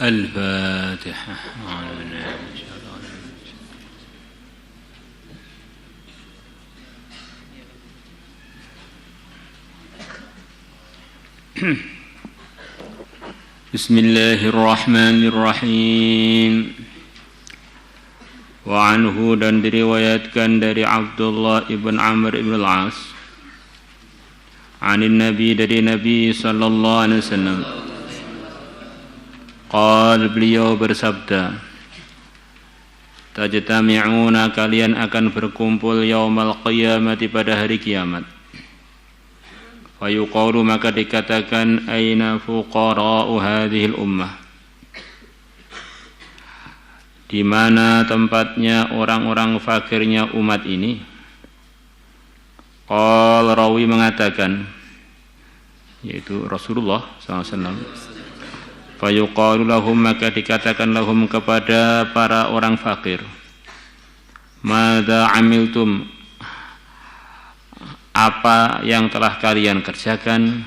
الفاتحة. بسم الله الرحمن الرحيم. وعنه dan diriwayatkan dari Abdullah ibn Amr ibn al-As anin Nabi dari Nabi sallallahu alaihi wasallam. Qal, beliau bersabda, tajtami'una, kalian akan berkumpul yaumal qiyamati, pada hari kiamat. Fayuqalu, maka dikatakan, aina fuqara'u hadhil ummah, di mana tempatnya orang-orang fakirnya umat ini. Qal, rawi mengatakan, yaitu Rasulullah SAW. Fayuqalu lahum, maka dikatakan lahum, kepada para orang fakir, madza amiltum, apa yang telah kalian kerjakan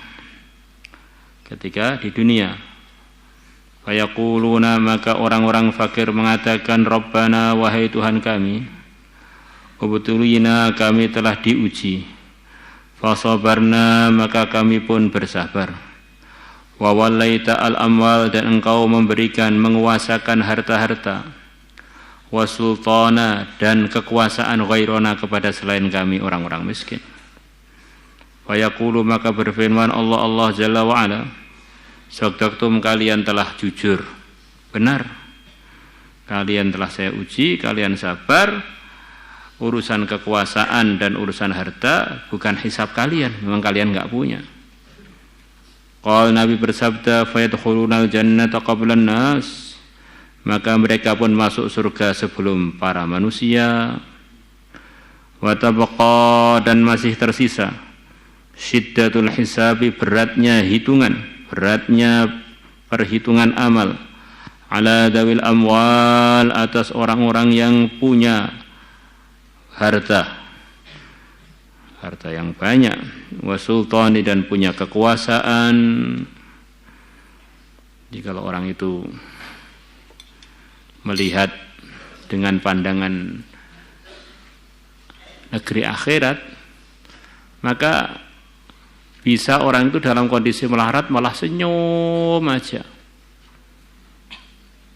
ketika di dunia. Fayaquluna, maka orang-orang fakir mengatakan, Rabbana, wahai Tuhan kami, ubtulina, kami telah diuji, fasabarna, maka kami pun bersabar, wa wallaita al-amwal, dan engkau memberikan, menguasakan harta-harta, wa sultana, dan kekuasaan, ghairona, kepada selain kami orang-orang miskin. Wa yaqulu, maka berfirman Allah Jalla wa Ala, sadaqtum, kalian telah jujur, benar, kalian telah saya uji, kalian sabar. Urusan kekuasaan dan urusan harta bukan hisab kalian, memang kalian enggak punya. Qal, Nabi bersabda, fayadkhulunal jannata qablan nas, maka mereka pun masuk surga sebelum para manusia. Wa tabqa, dan masih tersisa, syiddatul hisabi, beratnya hitungan, beratnya perhitungan amal, ala dawil amwal, atas orang-orang yang punya harta yang banyak, wasultani, dan punya kekuasaan. Jikalau orang itu melihat dengan pandangan negeri akhirat, maka bisa orang itu dalam kondisi melarat malah senyum aja,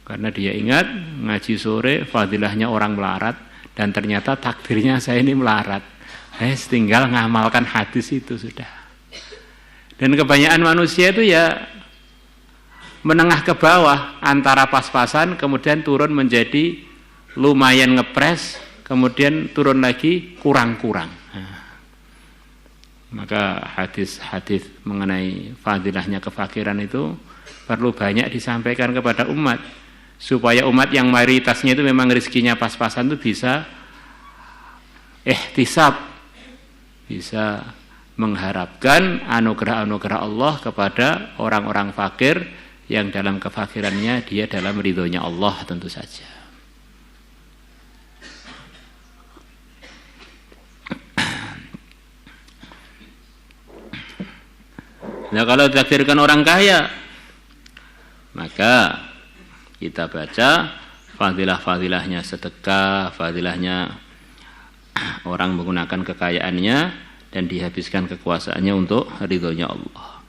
karena dia ingat ngaji sore fadilahnya orang melarat, dan ternyata takdirnya saya ini melarat. Tinggal ngamalkan hadis itu sudah. Dan kebanyakan manusia itu ya menengah ke bawah, antara pas-pasan, kemudian turun menjadi lumayan ngepres, kemudian turun lagi kurang-kurang. Maka hadis-hadis mengenai fadilahnya kefakiran itu perlu banyak disampaikan kepada umat, supaya umat yang mayoritasnya itu memang rezekinya pas-pasan itu bisa ihtisab, bisa mengharapkan anugerah-anugerah Allah kepada orang-orang fakir yang dalam kefakirannya dia dalam ridhonya Allah tentu saja. Nah, kalau ditakdirkan orang kaya, maka kita baca fadilah-fadilahnya sedekah, fadilahnya orang menggunakan kekayaannya dan dihabiskan kekuasaannya untuk ridhonya Allah.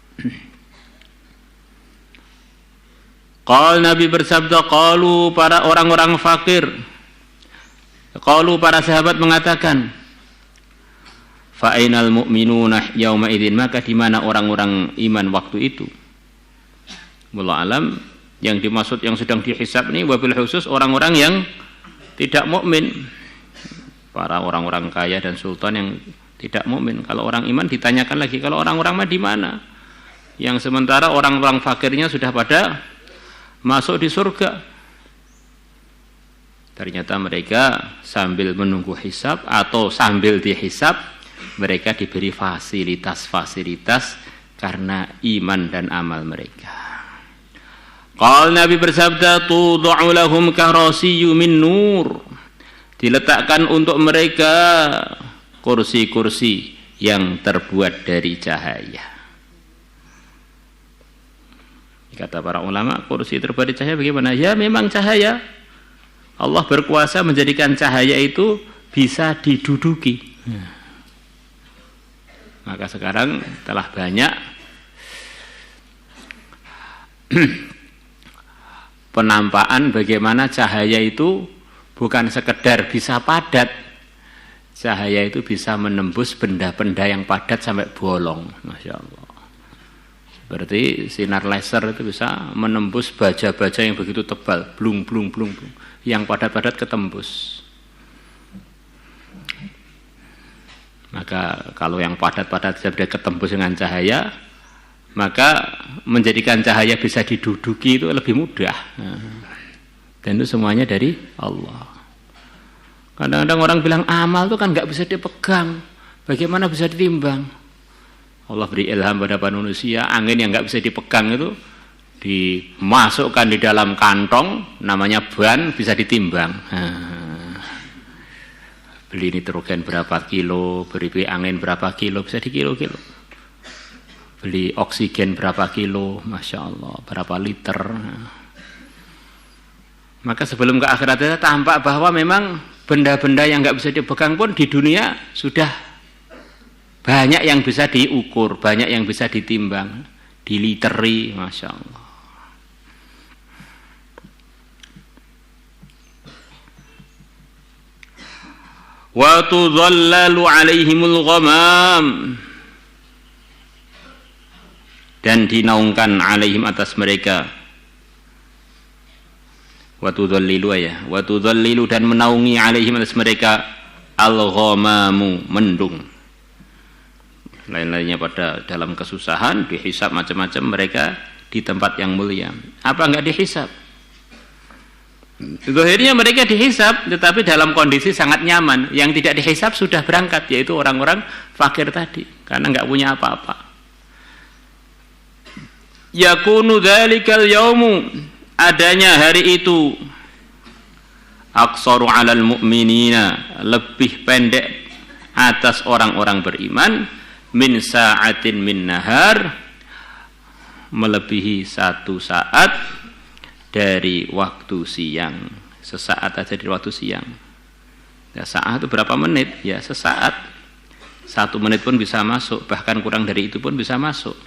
Qal, Nabi bersabda, qalu, para orang-orang fakir, qalu, para sahabat mengatakan, fa ainal mu'minuna yauma idzin, maka di mana orang-orang iman waktu itu? Wallahu alam, yang dimaksud yang sedang dihisab ini wabil khusus orang-orang yang tidak mukmin, para orang-orang kaya dan sultan yang tidak mukmin. Kalau orang iman ditanyakan lagi, kalau orang-orang mah di mana? Yang sementara orang-orang fakirnya sudah pada masuk di surga. Ternyata mereka sambil menunggu hisab atau sambil dihisab, mereka diberi fasilitas-fasilitas karena iman dan amal mereka. Qal, Nabi bersabda, tud'u lahum karasiyyu min nur, diletakkan untuk mereka kursi-kursi yang terbuat dari cahaya. Kata para ulama, kursi terbalik cahaya bagaimana? Ya memang cahaya. Allah berkuasa menjadikan cahaya itu bisa diduduki. Maka sekarang telah banyak penampakan bagaimana cahaya itu bukan sekedar bisa padat. Cahaya itu bisa menembus benda-benda yang padat sampai bolong. Masya Allah. Seperti sinar laser itu bisa menembus baja-baja yang begitu tebal. Blung. Yang padat-padat ketembus. Maka kalau yang padat-padat bisa ketembus dengan cahaya, maka menjadikan cahaya bisa diduduki itu lebih mudah. Dan itu semuanya dari Allah. Kadang-kadang orang bilang amal itu kan nggak bisa dipegang, bagaimana bisa ditimbang? Allah beri ilham pada manusia, angin yang nggak bisa dipegang itu dimasukkan di dalam kantong, namanya ban, bisa ditimbang. Beli nitrogen berapa kilo, beri angin berapa kilo, bisa dikilo-kilo. Beli oksigen berapa kilo, Masya Allah, berapa liter. Maka sebelum ke akhirat itu tampak bahwa memang benda-benda yang nggak bisa dipegang pun di dunia sudah banyak yang bisa diukur, banyak yang bisa ditimbang, diliteri, Masya Allah. Wa tudhallalu alaihimul ghamam, dan dinaungkan alaihim atas mereka. Wa tudhallilu dan menaungi alaihim atas mereka al-ghamamu, mendung. Lain-lainnya pada dalam kesusahan, dihisab macam-macam, mereka di tempat yang mulia. Apa enggak dihisab? Zahirnya mereka dihisab, tetapi dalam kondisi sangat nyaman. Yang tidak dihisab sudah berangkat, yaitu orang-orang fakir tadi, karena enggak punya apa-apa. Yakunu dzalikal yaumu, adanya hari itu, aqsaru 'alal mu'minina, lebih pendek atas orang-orang beriman, min sa'atin min nahar, melebihi 1 saat dari waktu siang. Sesaat aja dari waktu siang. Ya, saat itu berapa menit? Ya sesaat. 1 menit pun bisa masuk, bahkan kurang dari itu pun bisa masuk.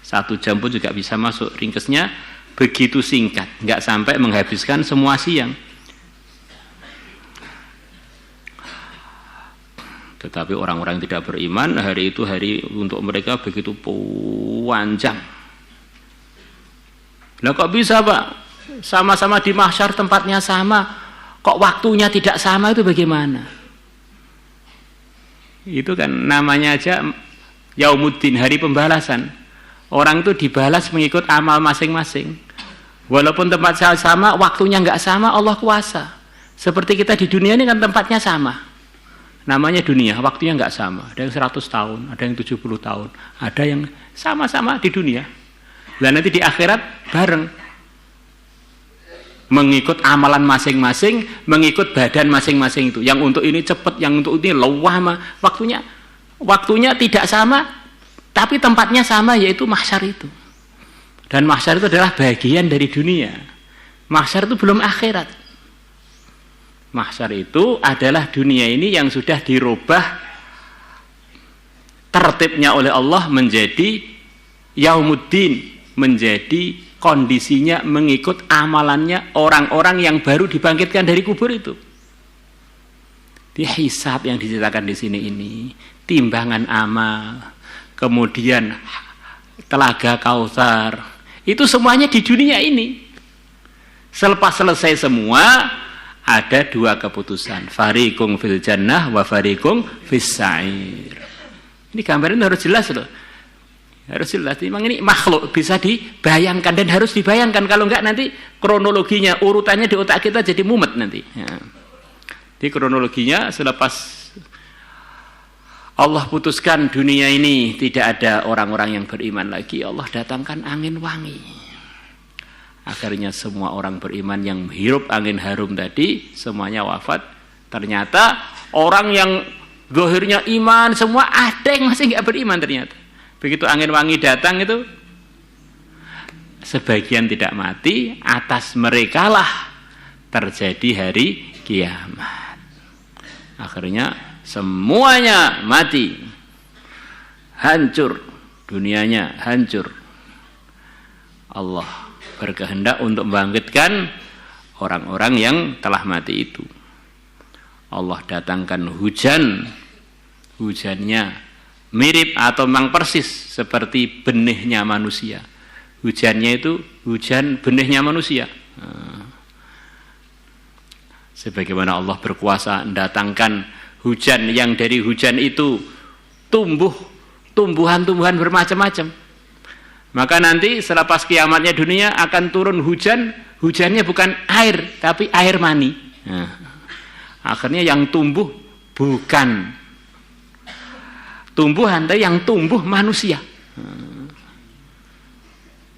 1 jam pun juga bisa masuk. Ringkasnya begitu singkat, nggak sampai menghabiskan semua siang. Tetapi orang-orang yang tidak beriman, hari itu hari untuk mereka begitu panjang. Lah kok bisa, Pak? Sama-sama di mahsyar, tempatnya sama, kok waktunya tidak sama, itu bagaimana? Itu kan namanya aja Yaumuddin, hari pembalasan. Orang itu dibalas mengikut amal masing-masing. Walaupun tempat sama, waktunya nggak sama, Allah kuasa. Seperti kita di dunia ini kan tempatnya sama. Namanya dunia, waktunya nggak sama. Ada yang 100 tahun, ada yang 70 tahun, ada yang sama-sama di dunia. Dan nanti di akhirat bareng. Mengikut amalan masing-masing, mengikut badan masing-masing itu. Yang untuk ini cepat, yang untuk ini lama. Waktunya tidak sama, tapi tempatnya sama, yaitu mahsyar itu. Dan mahsyar itu adalah bagian dari dunia. Mahsyar itu belum akhirat. Mahsyar itu adalah dunia ini yang sudah dirubah tertibnya oleh Allah menjadi Yaumuddin, menjadi kondisinya mengikut amalannya orang-orang yang baru dibangkitkan dari kubur itu. Dihisab yang diceritakan di sini ini, timbangan amal, kemudian telaga Kautsar, itu semuanya di dunia ini. Selepas selesai semua, ada 2 keputusan, fariqum fil jannah wa fariqum fis sa'ir. Ini gambaran harus jelas loh. Harus jelas. Memang ini makhluk, bisa dibayangkan dan harus dibayangkan. Kalau enggak nanti kronologinya, urutannya di otak kita jadi mumet nanti. Ya. Di kronologinya selepas Allah putuskan dunia ini tidak ada orang-orang yang beriman lagi, Allah datangkan angin wangi. Akhirnya semua orang beriman yang hirup angin harum tadi, semuanya wafat. Ternyata orang yang zahirnya iman, semua ada yang masih nggak beriman ternyata. Begitu angin wangi datang itu, sebagian tidak mati, atas merekalah terjadi hari kiamat. Akhirnya semuanya mati, hancur, dunianya hancur. Allah berkehendak untuk membangkitkan orang-orang yang telah mati itu. Allah datangkan hujan, hujannya mirip atau memang persis seperti benihnya manusia. Hujannya itu hujan benihnya manusia. Sebagaimana Allah berkuasa mendatangkan hujan yang dari hujan itu tumbuhan-tumbuhan bermacam-macam. Maka nanti selepas kiamatnya dunia akan turun hujan, hujannya bukan air tapi air mani. Akhirnya yang tumbuh bukan tumbuhan, tapi yang tumbuh manusia.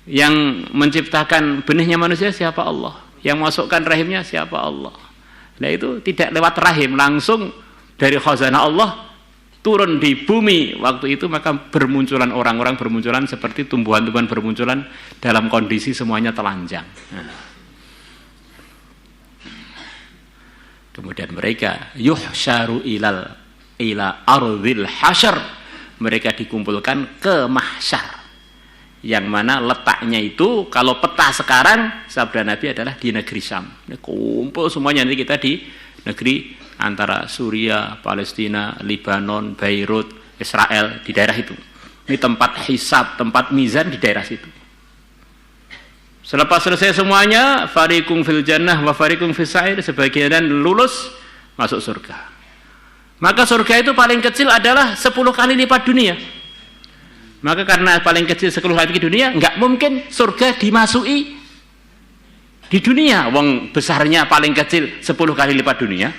Yang menciptakan benihnya manusia siapa? Allah. Yang masukkan rahimnya siapa? Allah. Nah itu tidak lewat rahim, langsung dari khazanah Allah turun di bumi. Waktu itu maka bermunculan orang-orang, bermunculan seperti tumbuhan-tumbuhan bermunculan dalam kondisi semuanya telanjang. Kemudian mereka yuhsyaru ila ardhil hasyr, mereka dikumpulkan ke mahsyar, yang mana letaknya itu kalau peta sekarang sabda Nabi adalah di negeri Syam. Kumpul semuanya, nanti kita di negeri antara Suriah, Palestina, Lebanon, Beirut, Israel, di daerah itu. Ini tempat hisab, tempat mizan di daerah situ. Selepas selesai semuanya, fariqum fil jannah wa fariqum fis sa'ir, sebagian lulus masuk surga. Maka surga itu paling kecil adalah 10 kali lipat dunia. Maka karena paling kecil 10 kali lipat dunia, enggak mungkin surga dimasuki di dunia. Wong besarnya paling kecil 10 kali lipat dunia.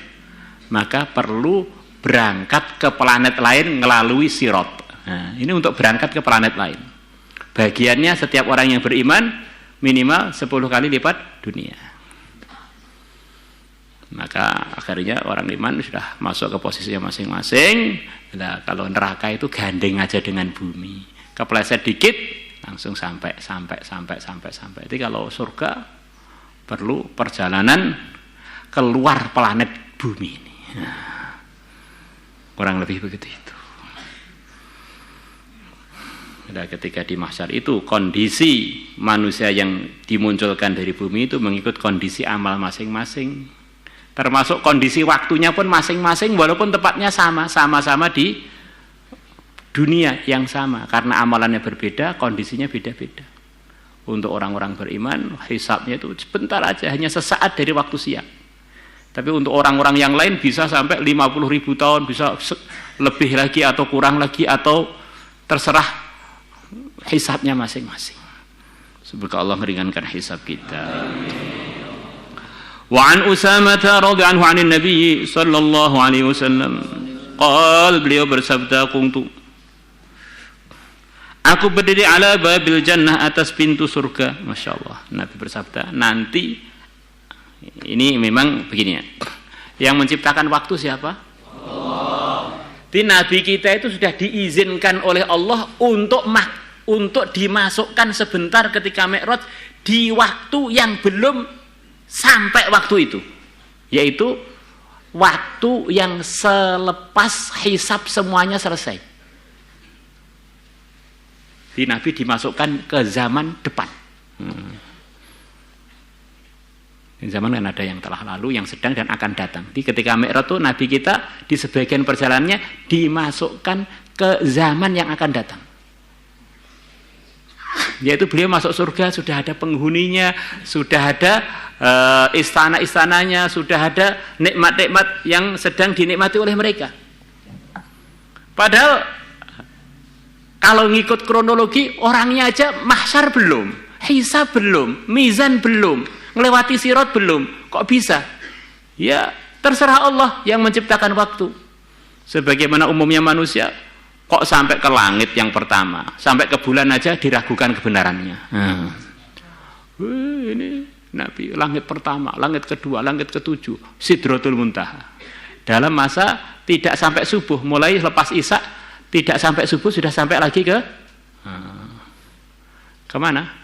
Maka perlu berangkat ke planet lain melalui sirat. Nah, ini untuk berangkat ke planet lain. Bagiannya setiap orang yang beriman minimal 10 kali lipat dunia. Maka akhirnya orang iman sudah masuk ke posisinya masing-masing. Nah, kalau neraka itu gandeng aja dengan bumi, kepleset dikit langsung sampai. Jadi kalau surga perlu perjalanan keluar planet bumi ini. Nah, kurang lebih begitu itu. Nah, ketika di mahsyar itu kondisi manusia yang dimunculkan dari bumi itu mengikut kondisi amal masing-masing, termasuk kondisi waktunya pun masing-masing, walaupun tepatnya sama-sama di dunia yang sama, karena amalannya berbeda, kondisinya beda-beda. Untuk orang-orang beriman hisabnya itu sebentar aja, hanya sesaat dari waktu siang. Tapi untuk orang-orang yang lain bisa sampai 50.000 tahun, bisa lebih lagi atau kurang lagi, atau terserah hisabnya masing-masing. Semoga Allah meringankan hisab kita. Wa an Usamah radhiyallahu anhu 'anil Nabi sallallahu alaihi wasallam qala, beliau bersabda, aku berdiri ala babil jannah, atas pintu surga. Masya Allah, Nabi bersabda, nanti ini memang begini ya, yang menciptakan waktu siapa? Allah. Di Nabi kita itu sudah diizinkan oleh Allah untuk dimasukkan sebentar ketika Mi'raj di waktu yang belum sampai waktu itu, yaitu waktu yang selepas hisab semuanya selesai. Di Nabi dimasukkan ke zaman depan. Zaman kan ada yang telah lalu, yang sedang, dan akan datang. Jadi ketika Mi'raj itu Nabi kita di sebagian perjalanannya dimasukkan ke zaman yang akan datang. Yaitu beliau masuk surga, sudah ada penghuninya, sudah ada istana-istananya, sudah ada nikmat-nikmat yang sedang dinikmati oleh mereka. Padahal kalau ngikut kronologi, orangnya aja mahsyar belum, hisab belum, mizan belum, melewati sirat belum. Kok bisa? Ya terserah Allah yang menciptakan waktu. Sebagaimana umumnya manusia, kok sampai ke langit yang pertama, sampai ke bulan aja diragukan kebenarannya. Ini Nabi, langit pertama, langit kedua, langit ketujuh, Sidratul Muntaha. Dalam masa tidak sampai subuh, mulai lepas Isya, tidak sampai subuh sudah sampai lagi ke kemana?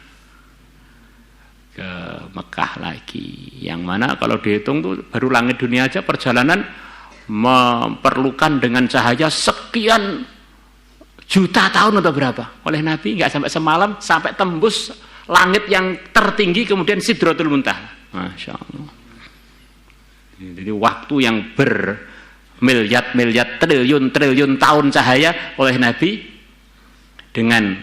ke Mekah lagi. Yang mana kalau dihitung tuh baru langit dunia aja perjalanan memerlukan dengan cahaya sekian juta tahun atau berapa. Oleh Nabi nggak sampai semalam sampai tembus langit yang tertinggi kemudian Sidratul Muntaha. Masya Allah. Jadi waktu yang bermiliar-miliar triliun tahun cahaya oleh Nabi dengan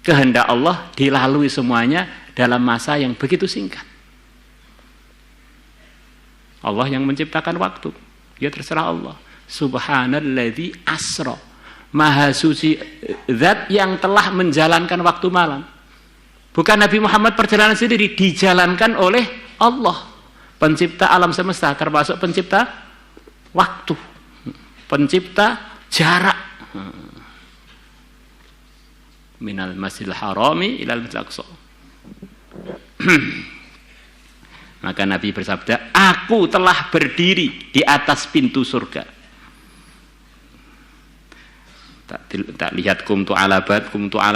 kehendak Allah dilalui semuanya dalam masa yang begitu singkat. Allah yang menciptakan waktu. Ya terserah Allah. Subhanalladzi asra. Maha suci zat yang telah menjalankan waktu malam. Bukan Nabi Muhammad perjalanan sendiri, dijalankan oleh Allah, pencipta alam semesta, termasuk pencipta waktu, pencipta jarak. Minal masjidil harami ilal masjidil aqsa. Maka Nabi bersabda, aku telah berdiri di atas pintu surga. Tak lihat kumtu ala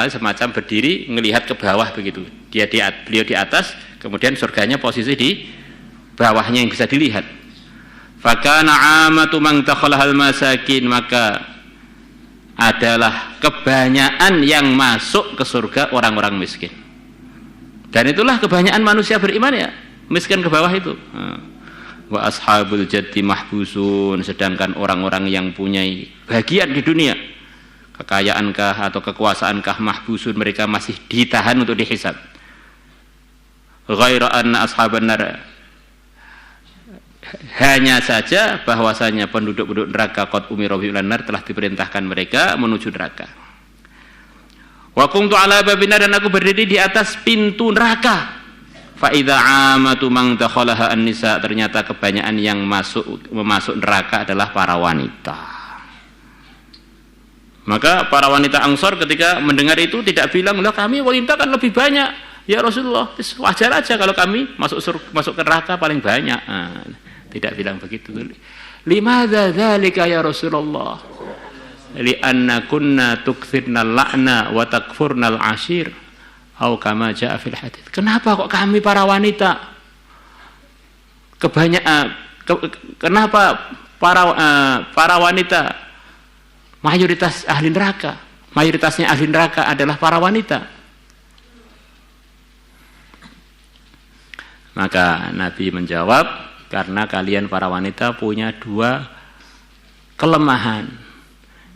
semacam berdiri ngelihat ke bawah begitu. Beliau di atas, kemudian surganya posisi di bawahnya yang bisa dilihat. Fakana amatu man takhalahal masakin, maka adalah kebanyakan yang masuk ke surga orang-orang miskin. Dan itulah kebanyakan manusia beriman ya, miskin ke bawah itu. Wa ashabul jaddi mahbusun, sedangkan orang-orang yang punya bagian di dunia, kekayaankah atau kekuasaankah, mahbusun, mereka masih ditahan untuk dihisab. Ghaira anna ashaban nar, hanya saja bahwasanya penduduk-penduduk neraka qad umiru bil nar, telah diperintahkan mereka menuju neraka. Wa kuntu ala babin nar, dan aku berdiri di atas pintu neraka. Fa idza amatu man dakhalaha an-nisa, ternyata kebanyakan yang masuk neraka adalah para wanita. Maka para wanita Ansor ketika mendengar itu tidak bilang, lah kami wanita kan lebih banyak ya Rasulullah, wajar aja kalau kami masuk ke neraka paling banyak. Tidak bilang begitu. Limadza dzalika ya Rasulullah? Li'anna kunna tukthirna al-la'na wa takfurna al-ashir, atau kama jaa fil hadits. Kenapa kok kami para wanita kenapa para wanita mayoritas ahli neraka, mayoritasnya ahli neraka adalah para wanita? Maka Nabi menjawab, karena kalian para wanita punya dua kelemahan,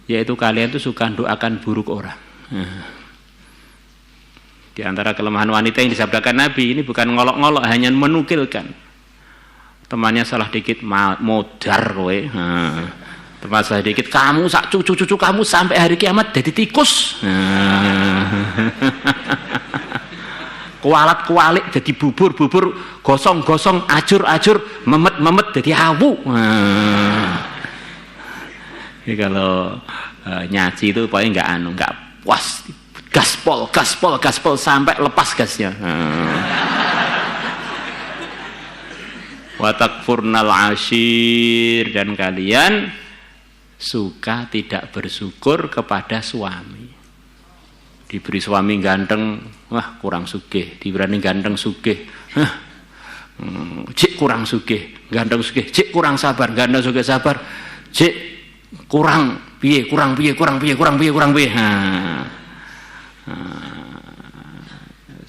yaitu kalian itu suka doakan buruk orang. Di antara kelemahan wanita yang disabdakan Nabi ini bukan ngolok-ngolok, hanya menukilkan. Temannya salah dikit modar kowe. Teman saya dikit, kamu sak cucu kamu sampai hari kiamat jadi tikus. Kualat-kualik jadi bubur gosong-gosong, ajur-ajur, memet jadi awu. Jadi kalau nyaci itu pokoknya nggak puas, gaspol sampai lepas gasnya. Wa takfurnal ashir, dan kalian suka tidak bersyukur kepada suami. Diberi suami ganteng, wah kurang sugih. Diberi ganteng sugih, cik kurang sugih. Ganteng sugih, cik kurang sabar. Ganteng sugih sabar, cik kurang piye.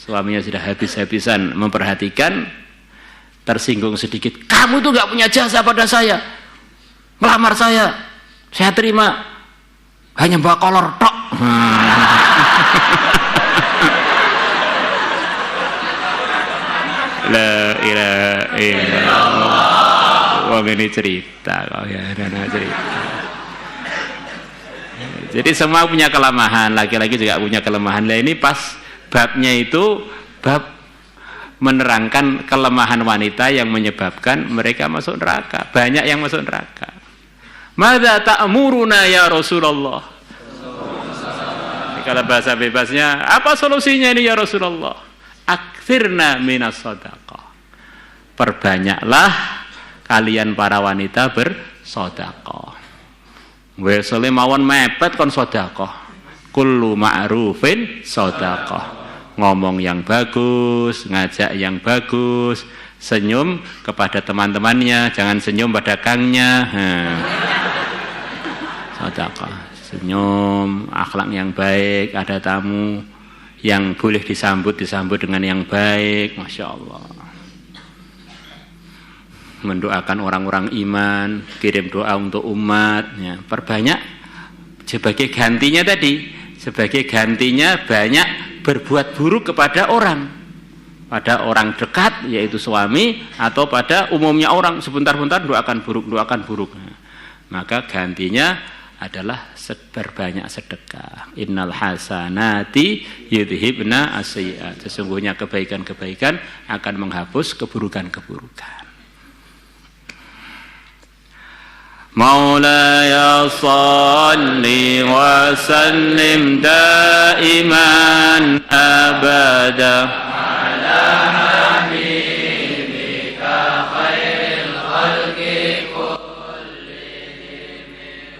Suaminya sudah habis-habisan memperhatikan, tersinggung sedikit, kamu tuh gak punya jasa pada saya, melamar saya terima, hanya bawa kolor tok. La ilaha illallah. Wong ini cerita kok ya, cerita. Jadi semua punya kelemahan, laki-laki juga punya kelemahan. Nah ini pas babnya itu bab menerangkan kelemahan wanita yang menyebabkan mereka masuk neraka. Banyak yang masuk neraka. Madza ta'muruna ya Rasulullah? Kalau bahasa bebasnya, apa solusinya ini ya Rasulullah? Aktsirna minas shadaqah. Perbanyaklah kalian para wanita bersedekah. Wesele mawon mepet kon sedekah. Kullu ma'rufin sedekah. ngomong yang bagus, ngajak yang bagus, senyum kepada teman-temannya, jangan senyum pada kangnya. Sedekah, senyum, akhlak yang baik, ada tamu yang boleh disambut dengan yang baik, Masya Allah. Mendoakan orang-orang iman, kirim doa untuk umat, ya, perbanyak. Sebagai gantinya banyak berbuat buruk kepada orang, pada orang dekat yaitu suami, atau pada umumnya orang, sebentar-bentar doakan buruk. Maka gantinya adalah berbanyak sedekah. Innal hasanati yudhibna as-sayyi'at. Sesungguhnya kebaikan-kebaikan akan menghapus keburukan-keburukan. Maulaya salli wa sallim daiman abada ala habibika khairil khalqi kullihim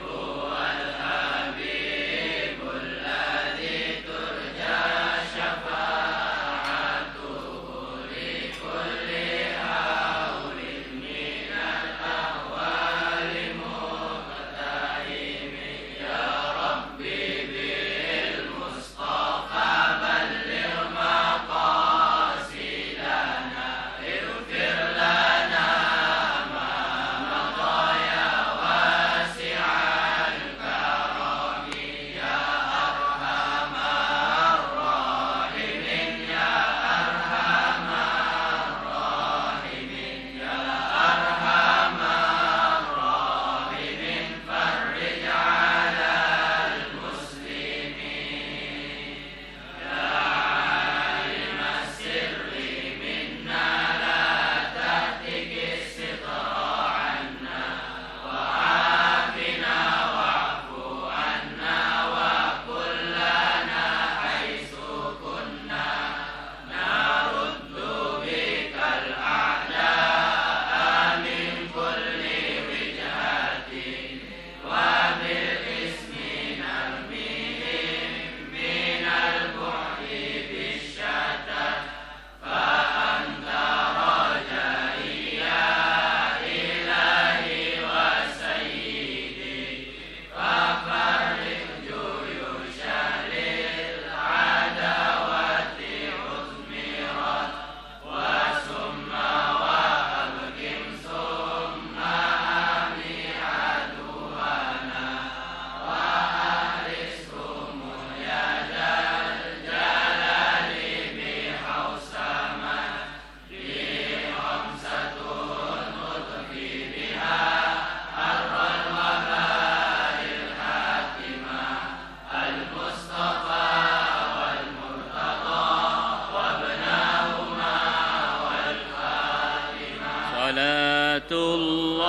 huwal habibul ladzi turja syafa'atuhu li kulli hawlin minal ahwali muqtahimin ya rabbi bil mustafa balligh maqasidana ighfir lana ma madha ya wasi'al karami ya arhamar rahimin ya arhamar rahimin ya arhamar rahimin farrij 'alal muslimin ya 'alimas sirri minna la tahtikis sitra 'anna wa 'afina wa'fu 'anna wa kullana haitsu kunna naruddu bikal a'da'a min kulli wijhatin wa bil ismi narmihim minal bu'di bisyatat fa anta rajai ya ilahi wa sayyidi fa farrij juyusha lil adawati uzmirat wa summa wa abkim summa ami'aduhana wa ahrisum ya dal jalali bihausaman li khamsatun nutfi biha arral wabail hatimah al mustafa wal murtada wa ibnahuma wal khatimah salatullah